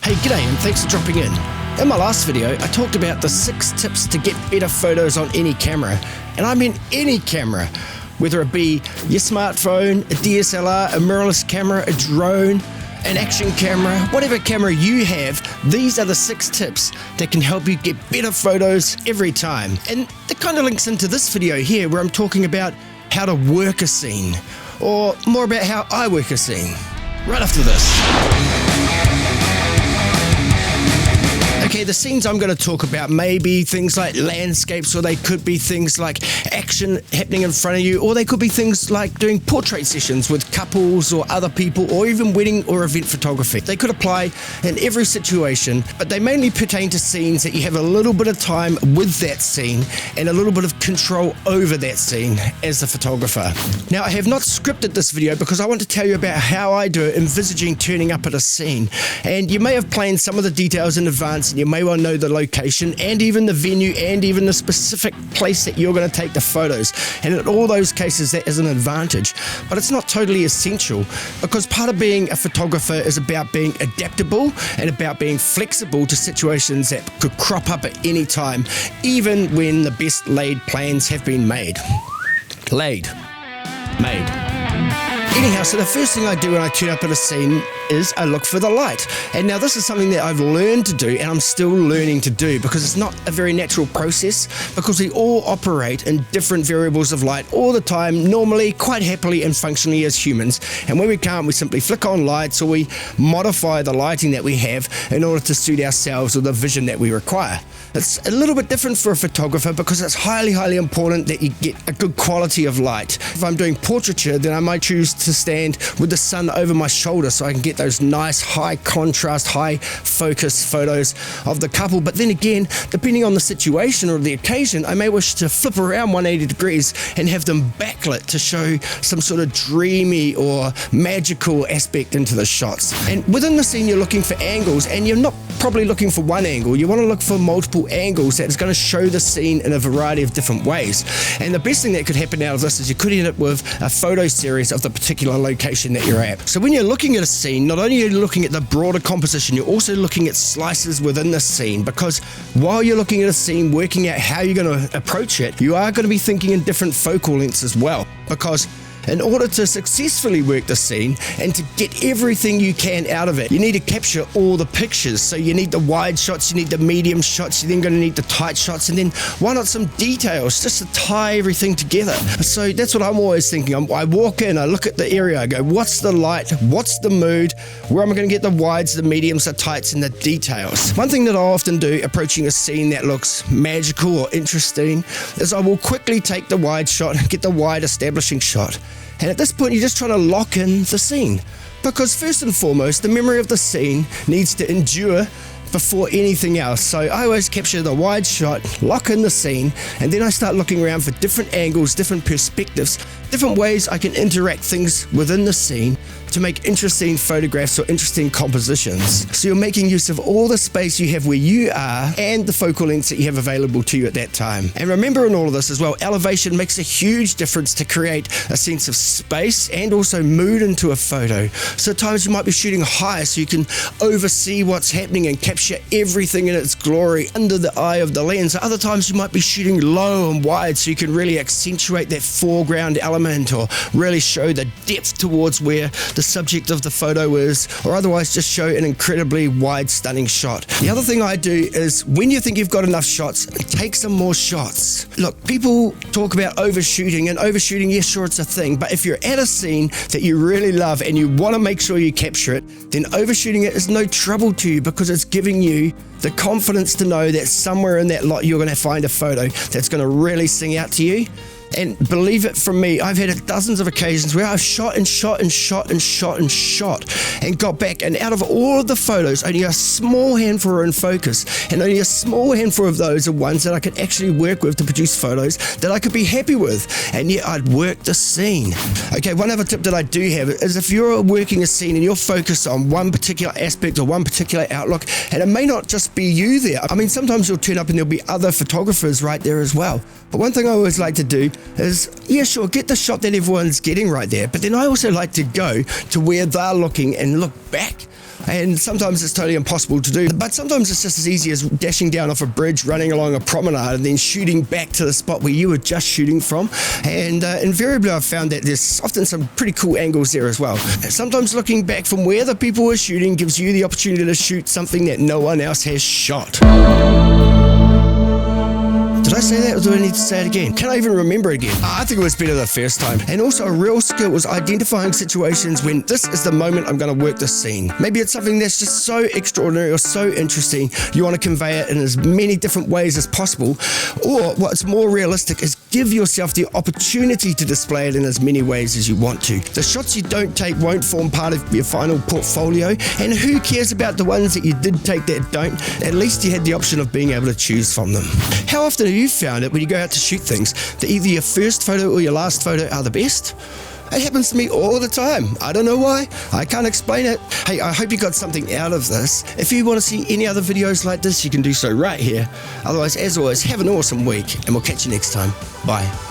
Hey, g'day and thanks for dropping in. In my last video, I talked about the 6 tips to get better photos on any camera. And I mean any camera, whether it be your smartphone, a DSLR, a mirrorless camera, a drone, an action camera, whatever camera you have, these are the 6 tips that can help you get better photos every time. And that kind of links into this video here where I'm talking about how to work a scene, or more about how I work a scene, right after this. Okay, the scenes I'm going to talk about may be things like landscapes, or they could be things like action happening in front of you, or they could be things like doing portrait sessions with couples or other people, or even wedding or event photography. They could apply in every situation, but they mainly pertain to scenes that you have a little bit of time with that scene and a little bit of control over that scene as the photographer. Now, I have not scripted this video because I want to tell you about how I do it, envisaging turning up at a scene. And you may have planned some of the details in advance, you may well know the location and even the venue and even the specific place that you're going to take the photos. And in all those cases, that is an advantage. But it's not totally essential, because part of being a photographer is about being adaptable and about being flexible to situations that could crop up at any time, even when the best laid plans have been made. Made. Anyhow, so the first thing I do when I turn up at a scene is I look for the light. And now this is something that I've learned to do, and I'm still learning to do, because it's not a very natural process, because we all operate in different variables of light all the time, normally quite happily and functionally as humans. And when we can't, we simply flick on lights, or we modify the lighting that we have in order to suit ourselves or the vision that we require. It's a little bit different for a photographer, because it's highly important that you get a good quality of light. If I'm doing portraiture, then I might choose to stand with the sun over my shoulder so I can get those nice high contrast, high focus photos of the couple. But then again, depending on the situation or the occasion, I may wish to flip around 180 degrees and have them backlit to show some sort of dreamy or magical aspect into the shots. And within the scene, you're looking for angles, and you're not probably looking for one angle. You want to look for multiple angles that is going to show the scene in a variety of different ways. And the best thing that could happen out of this is you could end up with a photo series of the particular location that you're at. So when you're looking at a scene, not only are you looking at the broader composition, you're also looking at slices within the scene, because while you're looking at a scene, working out how you're going to approach it, you are going to be thinking in different focal lengths as well, because in order to successfully work the scene and to get everything you can out of it, you need to capture all the pictures. So you need the wide shots, you need the medium shots, you're then going to need the tight shots, and then why not some details just to tie everything together. So that's what I'm always thinking. I walk in, I look at the area, I go, what's the light, what's the mood, where am I going to get the wides, the mediums, the tights, and the details. One thing that I often do approaching a scene that looks magical or interesting is I will quickly take the wide shot and get the wide establishing shot. And at this point, you're just trying to lock in the scene, because first and foremost, the memory of the scene needs to endure before anything else. So I always capture the wide shot, lock in the scene, and then I start looking around for different angles, different perspectives, different ways I can interact things within the scene to make interesting photographs or interesting compositions. So you're making use of all the space you have where you are and the focal lengths that you have available to you at that time. And remember, in all of this as well, elevation makes a huge difference to create a sense of space and also mood into a photo. So at times you might be shooting high so you can oversee what's happening and capture everything in its glory under the eye of the lens. Other times you might be shooting low and wide so you can really accentuate that foreground element, or really show the depth towards where the subject of the photo is, or otherwise just show an incredibly wide, stunning shot. The other thing I do is, when you think you've got enough shots, take some more shots. Look, people talk about overshooting, and overshooting, yes, sure, it's a thing, but if you're at a scene that you really love and you want to make sure you capture it, then overshooting it is no trouble to you, because it's giving you the confidence to know that somewhere in that lot you're going to find a photo that's going to really sing out to you. And believe it from me, I've had dozens of occasions where I've shot and got back, and out of all of the photos, only a small handful are in focus, and only a small handful of those are ones that I could actually work with to produce photos that I could be happy with, and yet I'd worked the scene. Okay, one other tip that I do have is, if you're working a scene and you're focused on one particular aspect or one particular outlook, and it may not just be you there. I mean, sometimes you'll turn up and there'll be other photographers right there as well. But one thing I always like to do is, yeah, sure, get the shot that everyone's getting right there, but then I also like to go to where they're looking and look back. And sometimes it's totally impossible to do, but sometimes it's just as easy as dashing down off a bridge, running along a promenade, and then shooting back to the spot where you were just shooting from. And invariably I've found that there's often some pretty cool angles there as well. Sometimes looking back from where the people were shooting gives you the opportunity to shoot something that no one else has shot. Did I say that, or do I need to say it again? Can I even remember it again? I think it was better the first time. And also a real skill was identifying situations when this is the moment I'm going to work the scene. Maybe it's something that's just so extraordinary or so interesting, you want to convey it in as many different ways as possible. Or what's more realistic is give yourself the opportunity to display it in as many ways as you want to. The shots you don't take won't form part of your final portfolio, and who cares about the ones that you did take that don't? At least you had the option of being able to choose from them. How often have you found it when you go out to shoot things that either your first photo or your last photo are the best? It happens to me all the time. I don't know why. I can't explain it. Hey, I hope you got something out of this. If you want to see any other videos like this, you can do so right here. Otherwise, as always, have an awesome week, and we'll catch you next time. Bye.